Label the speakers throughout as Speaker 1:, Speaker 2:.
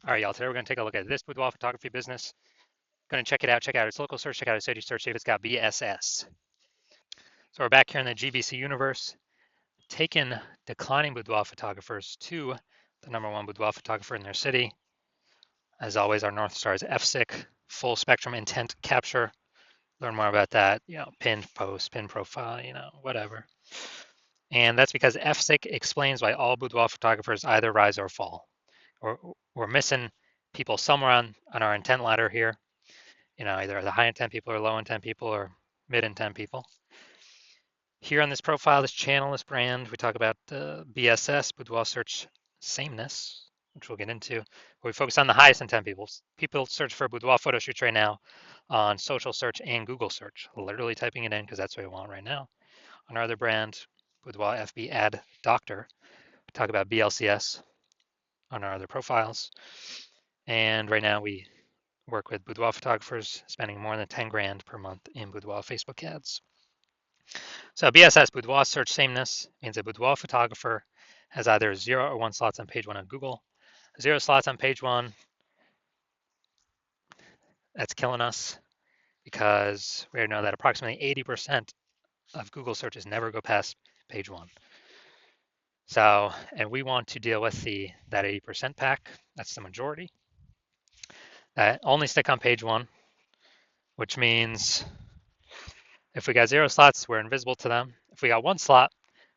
Speaker 1: All right, y'all, today we're going to take a look at this boudoir photography business. Going to check it out, check out its local search, check out its city search, see if it's got BSS. So we're back here in the GVC universe, taking declining boudoir photographers to the #1 boudoir photographer in their city. As always, our North Star is FSIC, full spectrum intent capture. Learn more about that, pin post, pin profile, whatever. And that's because FSIC explains why all boudoir photographers either rise or fall. We're missing people somewhere on our intent ladder here. Either the high intent people or low intent people or mid intent people. Here on this profile, this channel, this brand, we talk about BSS, boudoir search sameness, which we'll get into. We focus on the highest intent people. People search for boudoir photo shoots right now on social search and Google search, literally typing it in because that's what we want right now. On our other brand, Boudoir FB Ad Doctor, we talk about BLCS on our other profiles. And right now we work with boudoir photographers spending more than 10 grand per month in boudoir Facebook ads. So BSS, boudoir search sameness, means a boudoir photographer has either 0 or 1 slots on page 1 on Google. 0 slots on page 1, that's killing us because we know that approximately 80% of Google searches never go past page 1. So, and we want to deal with that 80% pack, that's the majority, that only stick on page 1, which means if we got 0 slots, we're invisible to them. If we got 1 slot,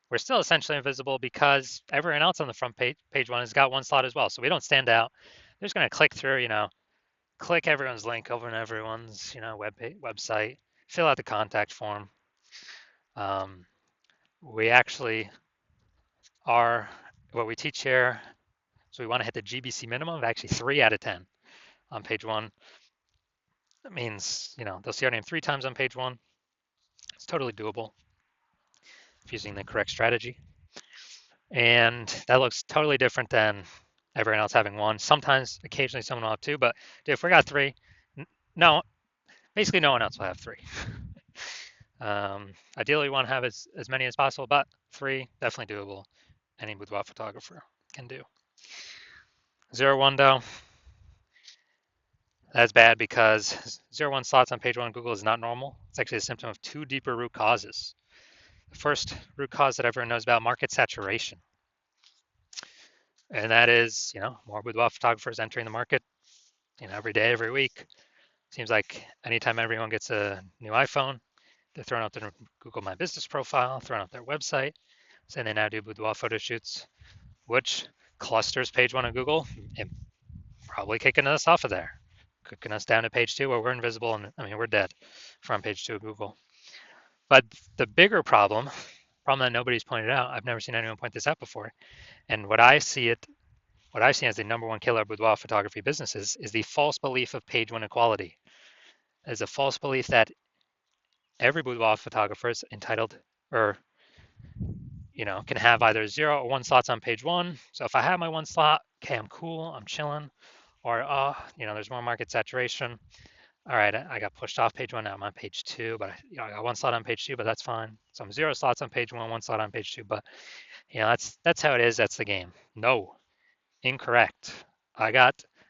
Speaker 1: we're still essentially invisible because everyone else on the front page 1 has got 1 slot as well. So we don't stand out. They're just going to click through, click everyone's link over on everyone's, website, fill out the contact form. We actually are, what we teach here, so we want to hit the GBC minimum of actually 3 out of 10 on page 1. That means, they'll see our name 3 times on page 1. It's totally doable if using the correct strategy. And that looks totally different than everyone else having 1. Sometimes, occasionally, someone will have 2, but if we got 3, no, basically no one else will have 3. Ideally, we want to have as many as possible, but 3, definitely doable. Any boudoir photographer can do. 0, 1, though, that's bad because 0, 1 slots on page 1 on Google is not normal. It's actually a symptom of 2 deeper root causes. The first root cause that everyone knows about, market saturation. And that is, more boudoir photographers entering the market, every day, every week. Seems like anytime everyone gets a new iPhone, they're throwing out their Google My Business profile, throwing out their website, saying they now do boudoir photo shoots, which clusters page 1 on Google and probably kicking us off of there, kicking us down to page 2 where we're invisible and we're dead from page 2 of Google. But the bigger problem that nobody's pointed out, I've never seen anyone point this out before, and what I see as the #1 killer of boudoir photography businesses is the false belief of page 1 equality. There's a false belief that every boudoir photographer is entitled or can have either 0 or 1 slots on page 1. So if I have my 1 slot, okay, I'm cool, I'm chilling. Or, there's more market saturation. All right, I got pushed off page 1, now I'm on page 2, but I got 1 slot on page 2, but that's fine. So I'm 0 slots on page 1, 1 slot on page 2, but that's how it is, that's the game. No, incorrect. I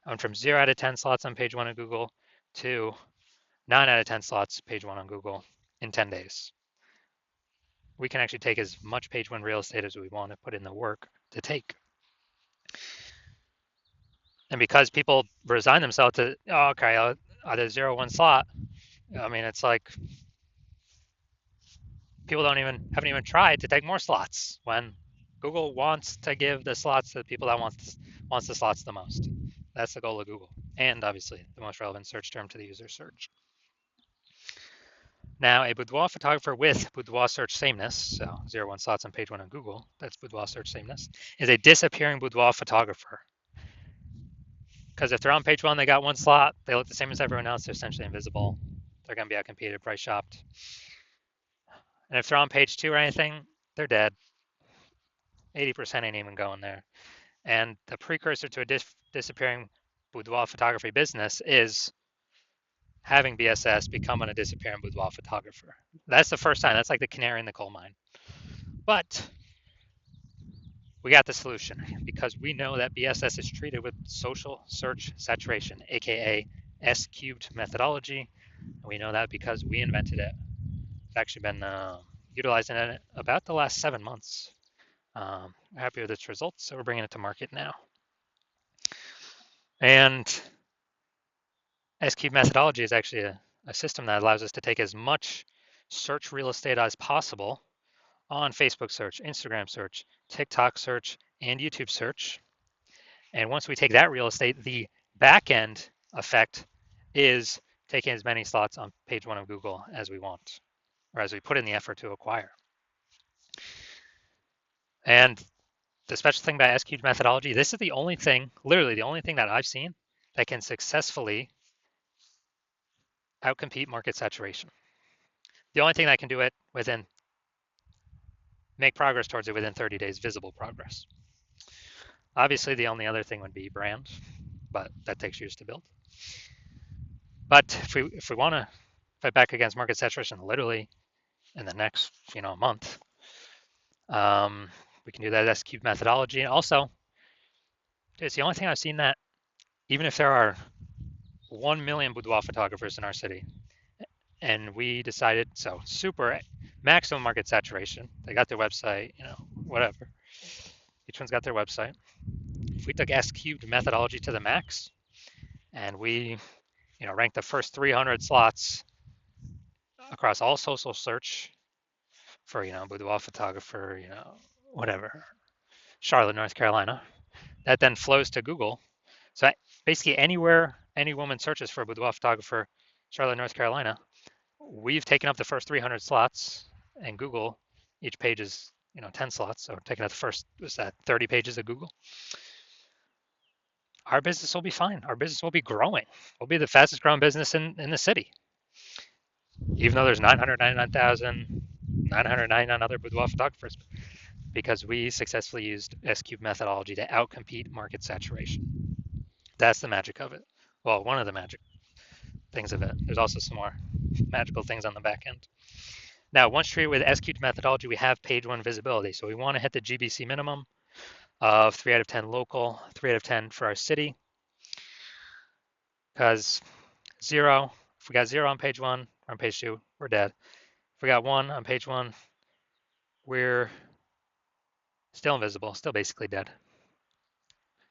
Speaker 1: went from 0 out of 10 slots on page 1 of Google to 9 out of 10 slots page 1 on Google in 10 days. We can actually take as much page 1 real estate as we want to put in the work to take. And because people resign themselves to, okay, either 0, 1 slot, it's like people haven't even tried to take more slots when Google wants to give the slots to the people that wants the slots the most. That's the goal of Google, and obviously the most relevant search term to the user search. Now, a boudoir photographer with boudoir search sameness, so 0, 1 slots on page 1 on Google, that's boudoir search sameness, is a disappearing boudoir photographer. Because if they're on page 1, they got 1 slot, they look the same as everyone else, they're essentially invisible. They're going to be outcompeted, price shopped. And if they're on page 2 or anything, they're dead. 80% ain't even going there. And the precursor to a disappearing boudoir photography business is having BSS becoming a disappearing boudoir photographer. That's the first time. That's like the canary in the coal mine. But We got the solution because we know that BSS is treated with social search saturation, aka S cubed methodology. We know that because we invented it. It's actually been utilizing it about the last 7 months. We're happy with its results, so we're bringing it to market now. And S cubed methodology is actually a system that allows us to take as much search real estate as possible on Facebook search, Instagram search, TikTok search, and YouTube search. And once we take that real estate, the back end effect is taking as many slots on page one of Google as we want, or as we put in the effort to acquire. And the special thing about SQL methodology, this is the only thing, literally the only thing that I've seen that can successfully outcompete market saturation. The only thing that can do it within, make progress towards it within 30 days, visible progress. Obviously, the only other thing would be brand, but that takes years to build. But if we want to fight back against market saturation, literally in the next month, we can do that S cubed methodology. And also, it's the only thing I've seen that even if there are 1 million boudoir photographers in our city, and we decided super maximum market saturation. They got their website, whatever. Each one's got their website. If we took S cubed methodology to the max, and we ranked the first 300 slots across all social search for boudoir photographer, whatever, Charlotte, North Carolina, that then flows to Google. So basically anywhere any woman searches for a boudoir photographer, Charlotte, North Carolina, we've taken up the first 300 slots, and Google, each page is 10 slots, so taking up the first 30 pages of Google. Our business will be fine. Our business will be growing. We'll be the fastest growing business in the city, even though there's 999 other boudoir photographers, because we successfully used S cubed methodology to outcompete market saturation. That's the magic of it. Well, one of the magic things of it. There's also some more magical things on the back end. Now, once treated with S cubed methodology, we have page one visibility. So we want to hit the GBC minimum of 3 out of 10 local, 3 out of 10 for our city. Because if we got 0 on page 1, or on page 2, we're dead. If we got 1 on page 1, we're still invisible, still basically dead.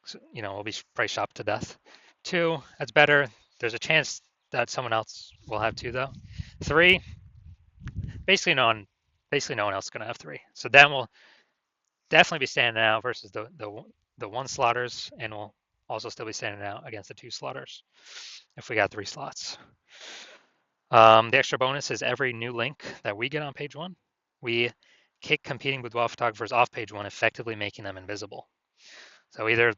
Speaker 1: So, we'll be price shopped to death. 2, that's better. There's a chance that someone else will have 2 though. 3, basically no one else is going to have 3. So then we'll definitely be standing out versus the 1 slotters, and we'll also still be standing out against the 2 slotters if we got 3 slots. The extra bonus is every new link that we get on page 1, we kick competing boudoir photographers off page 1, effectively making them invisible. So either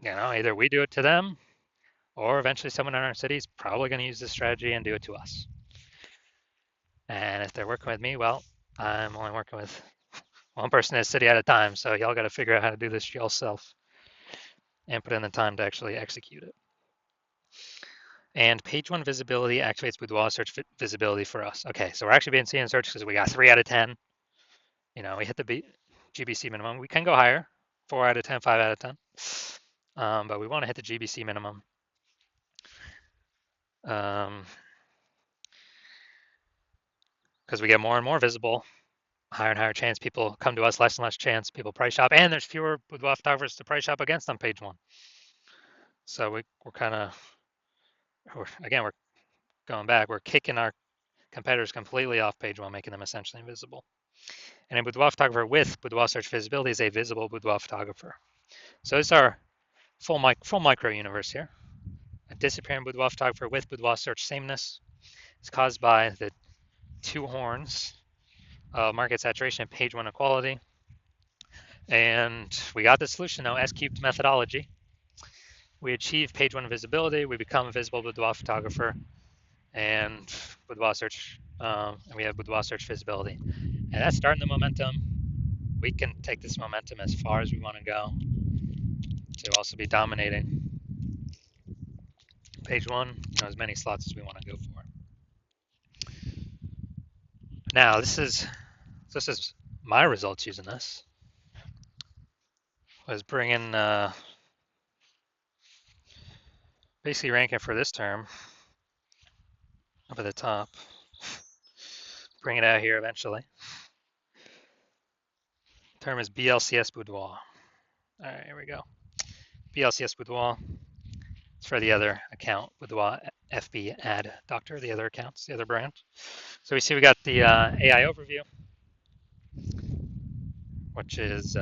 Speaker 1: we do it to them, or eventually someone in our city is probably going to use this strategy and do it to us. And if they're working with me, well, I'm only working with one person in a city at a time, so y'all got to figure out how to do this yourself and put in the time to actually execute it. And page 1 visibility activates boudoir search visibility for us. Okay, so we're actually being seen in search because we got 3 out of 10. We hit the GBC minimum. We can go higher, 4 out of 10, 5 out of 10. But we want to hit the GBC minimum. Because we get more and more visible, higher and higher chance people come to us, less and less chance people price shop, and there's fewer boudoir photographers to price shop against on page 1. So we're going back. We're kicking our competitors completely off page 1, making them essentially invisible. And a boudoir photographer with boudoir search visibility is a visible boudoir photographer. So it's our full micro universe here. A disappearing boudoir photographer with boudoir search sameness is caused by the 2 horns of market saturation and page 1 equality. And we got the solution now, S cubed methodology. We achieve page 1 visibility, we become a visible boudoir photographer, and boudoir search, and we have boudoir search visibility. And that's starting the momentum. We can take this momentum as far as we want to go to also be dominating page 1, as many slots as we want to go for. Now, this is my results using this. was bringing basically ranking for this term up at the top. Bring it out here eventually. Term is BLCS Boudoir. All right, here we go. BLCS Boudoir. It's for the other account, Boudoir FB Ad Doctor, the other accounts, the other brand. So we see we got the AI overview, which is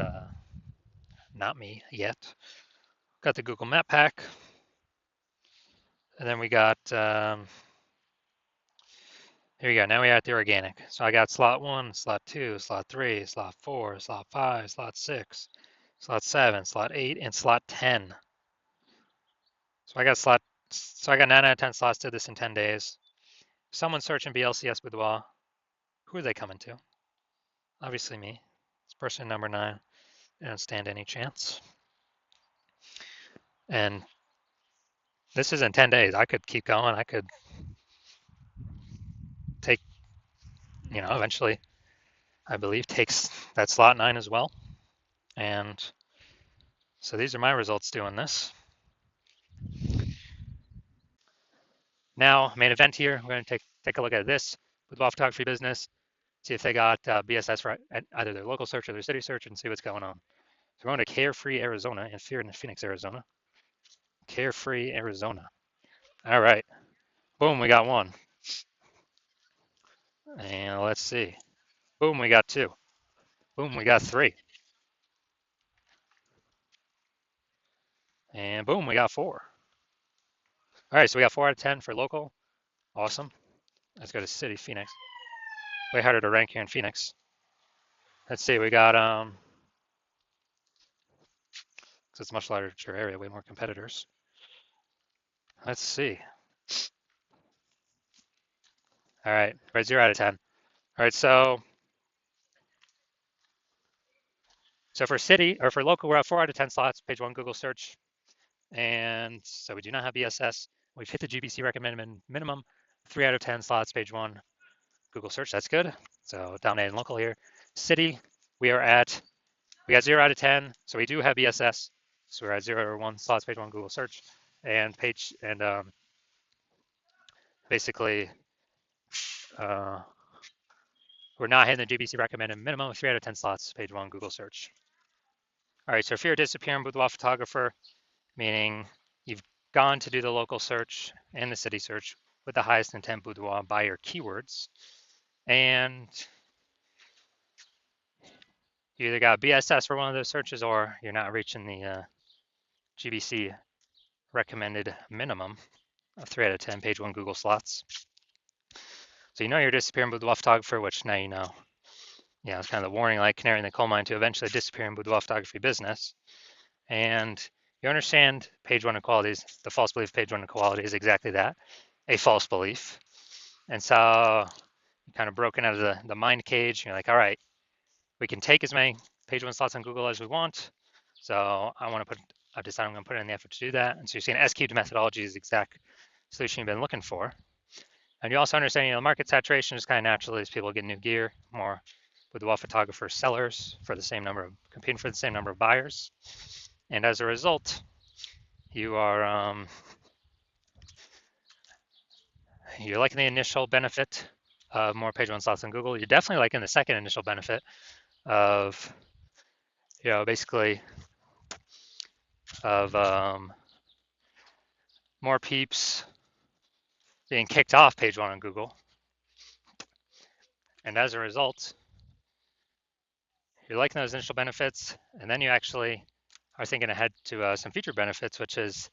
Speaker 1: not me yet. Got the Google Map Pack, and then we got here we go. Now we are at the organic. So I got slot 1, slot 2, slot 3, slot 4, slot 5, slot 6, slot 7, slot 8, and slot 10. So I got 9 out of 10 slots. Did this in 10 days. Someone searching BLCS Boudoir. Who are they coming to? Obviously me. It's person number 9. I don't stand any chance. And this is in 10 days. I could keep going. I could take, eventually, I believe, takes that slot 9 as well. And so these are my results doing this. Now, main event here, we're going to take a look at this Boudoir photography business, see if they got BSS right at either their local search or their city search, and see what's going on. So we're going to Carefree, Arizona, and here in Phoenix, Arizona. Carefree, Arizona. All right. Boom, we got 1. And let's see. Boom, we got 2. Boom, we got 3. And boom, we got 4. All right, so we got 4 out of 10 for local. Awesome. Let's go to city, Phoenix. Way harder to rank here in Phoenix. Let's see, we got, because it's a much larger area, way more competitors. Let's see. All right, 0 out of 10. All right, so for city, or for local, we're at 4 out of 10 slots, page 1 Google search. And so we do not have BSS. We've hit the GBC recommended minimum, 3 out of 10 slots, page 1 Google search. That's good. So dominating local here. City, we got 0 out of 10. So we do have BSS. So we're at 0 or 1 slots, page 1 Google search. And basically, we're not hitting the GBC recommended minimum, 3 out of 10 slots, page 1 Google search. All right, so if you're a disappearing boudoir photographer, meaning you've gone to do the local search and the city search with the highest intent boudoir by your keywords, and you either got BSS for one of those searches or you're not reaching the GBC recommended minimum of 3 out of 10 page 1 Google slots. So you're a disappearing boudoir photographer, which now you know. Yeah, it's kind of the warning like canary in the coal mine to eventually disappear in boudoir photography business. And you understand page 1 inequalities. The false belief page 1 inequality is exactly that, a false belief. And so you're kind of broken out of the mind cage. You're like, all right, we can take as many page 1 slots on Google as we want. So I've decided I'm going to put in the effort to do that. And so you're seeing S-cubed methodology is the exact solution you've been looking for. And you also understand, the market saturation is kind of natural as people get new gear, more boudoir photographer sellers competing for the same number of buyers. And as a result, you are you're liking the initial benefit of more page 1 slots on Google. You're definitely liking the second initial benefit of basically of more peeps being kicked off page 1 on Google. And as a result, you're liking those initial benefits, and then you actually are thinking ahead to some future benefits, which is,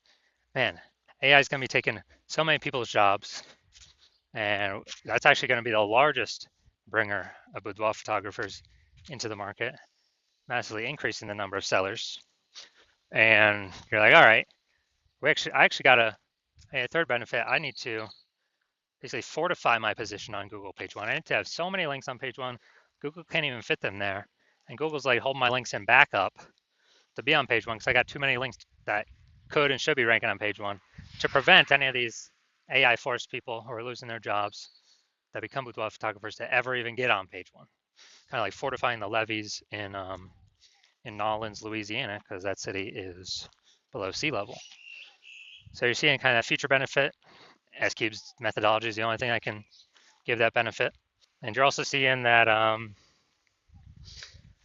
Speaker 1: man, AI is going to be taking so many people's jobs, and that's actually going to be the largest bringer of boudoir photographers into the market, massively increasing the number of sellers. And you're like, all right, I actually got a third benefit. I need to basically fortify my position on Google page 1. I need to have so many links on page 1, Google can't even fit them there. And Google's like holding my links in backup to be on page 1 because I got too many links that could and should be ranking on page 1 to prevent any of these AI forced people who are losing their jobs that become boudoir photographers to ever even get on page 1. Kind of like fortifying the levees in in Nolens, Louisiana, because that city is below sea level. So you're seeing kind of that future benefit. S-Cube's methodology is the only thing I can give that benefit. And you're also seeing that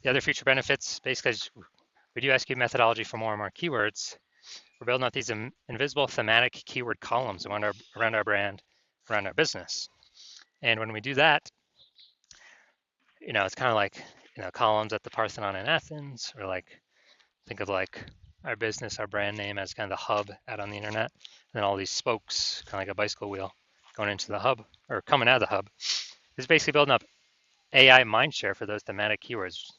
Speaker 1: the other future benefits, basically, we do S-Cube methodology for more and more keywords. We're building out these invisible thematic keyword columns around our brand, around our business. And when we do that, it's kind of like, columns at the Parthenon in Athens, or like, think of like our business, our brand name as kind of the hub out on the internet, and then all these spokes, kind of like a bicycle wheel, going into the hub or coming out of the hub. It's basically building up AI mindshare for those thematic keywords,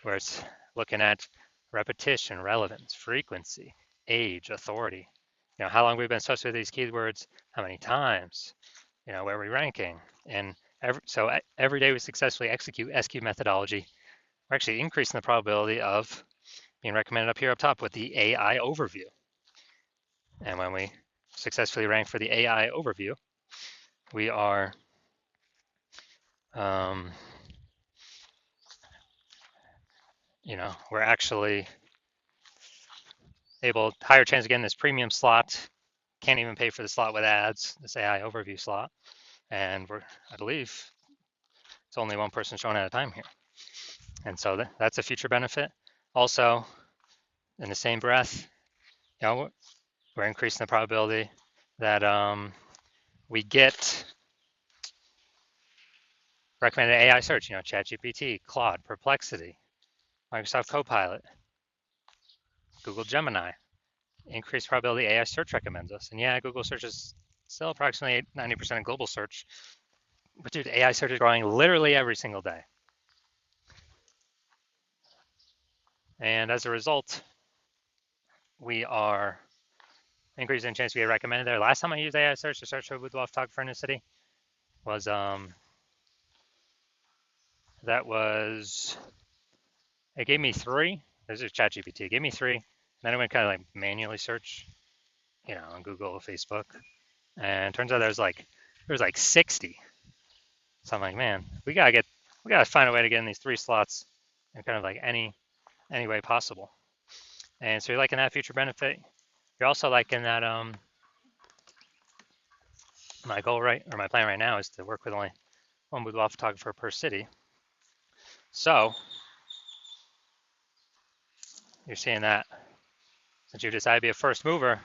Speaker 1: where it's looking at repetition, relevance, frequency, age, authority. How long we've been associated with these keywords, how many times, where we're ranking. And every day we successfully execute S-Cube methodology, we're actually increasing the probability of being recommended up here up top with the AI overview. And when we successfully rank for the AI overview, we are we're actually able, higher chance of getting this premium slot. Can't even pay for the slot with ads, this AI overview slot. And I believe it's only one person showing at a time here. And so that's a future benefit. Also, in the same breath, we're increasing the probability that we get recommended AI search, ChatGPT, Claude, Perplexity, Microsoft Copilot, Google Gemini. Increased probability AI search recommends us. And yeah, Google search is still approximately 90% of global search. But dude, AI search is growing literally every single day. And as a result, we are increasing the chance we get recommended there. Last time I used AI search to search for boudoir photographer in a city was it gave me 3. This is ChatGPT. It gave me 3. And then I went kind of like manually search, on Google, Facebook. And it turns out there was like 60. So I'm like, man, we gotta find a way to get in these 3 slots in kind of like any way possible. And so you're liking that future benefit. You're also liking that my plan right now is to work with only one boudoir photographer per city. So you're seeing that since you decided to be a first mover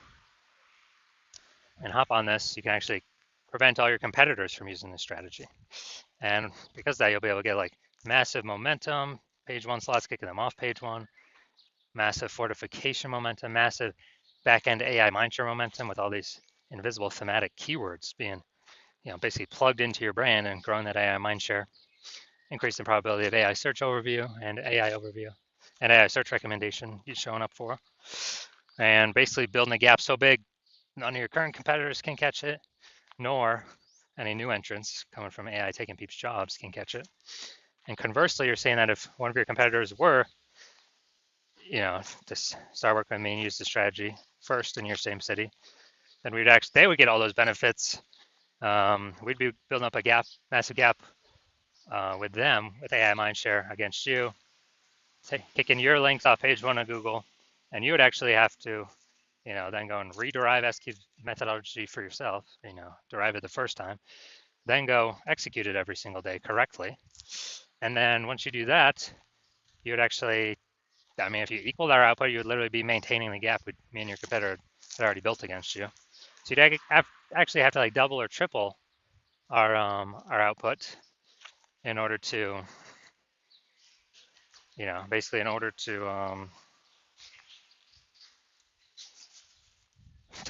Speaker 1: and hop on this, you can actually prevent all your competitors from using this strategy. And because of that, you'll be able to get like massive momentum, page 1 slots, kicking them off page 1, massive fortification momentum, massive back-end AI mindshare momentum with all these invisible thematic keywords being, basically plugged into your brand and growing that AI mindshare, increasing the probability of AI search overview and AI search recommendation you're showing up for, and basically building a gap so big none of your current competitors can catch it, nor any new entrants coming from AI taking people's jobs can catch it. And conversely, you're saying that if one of your competitors were, to start working with me and use the strategy first in your same city, then they would get all those benefits. We'd be building up a massive gap with them, with AI mindshare against you, kicking your links off page 1 of Google, and you would actually have to, then go and rederive S-Cube methodology for yourself, derive it the first time, then go execute it every single day correctly. And then once you do that, you would actually, if you equaled our output, you would literally be maintaining the gap with me and your competitor had already built against you. So you'd actually have to like double or triple our output in order to, basically in order to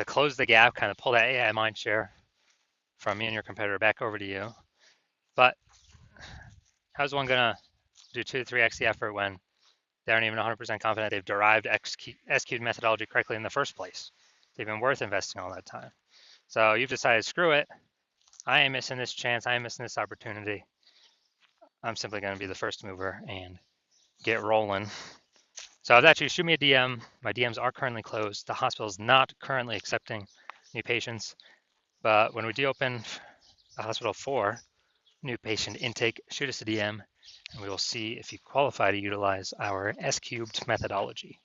Speaker 1: close the gap, kind of pull that AI mindshare from me and your competitor back over to you. But how's one gonna do 2 to 3x the effort when they aren't even 100% confident they've derived S-Cube methodology correctly in the first place? It's even worth investing all that time. So you've decided, screw it. I ain't missing this chance. I ain't missing this opportunity. I'm simply going to be the first mover and get rolling. So if that's you, shoot me a DM. My DMs are currently closed. The hospital is not currently accepting new patients. But when we do open the hospital for new patient intake, shoot us a DM. and we will see if you qualify to utilize our S-cubed methodology.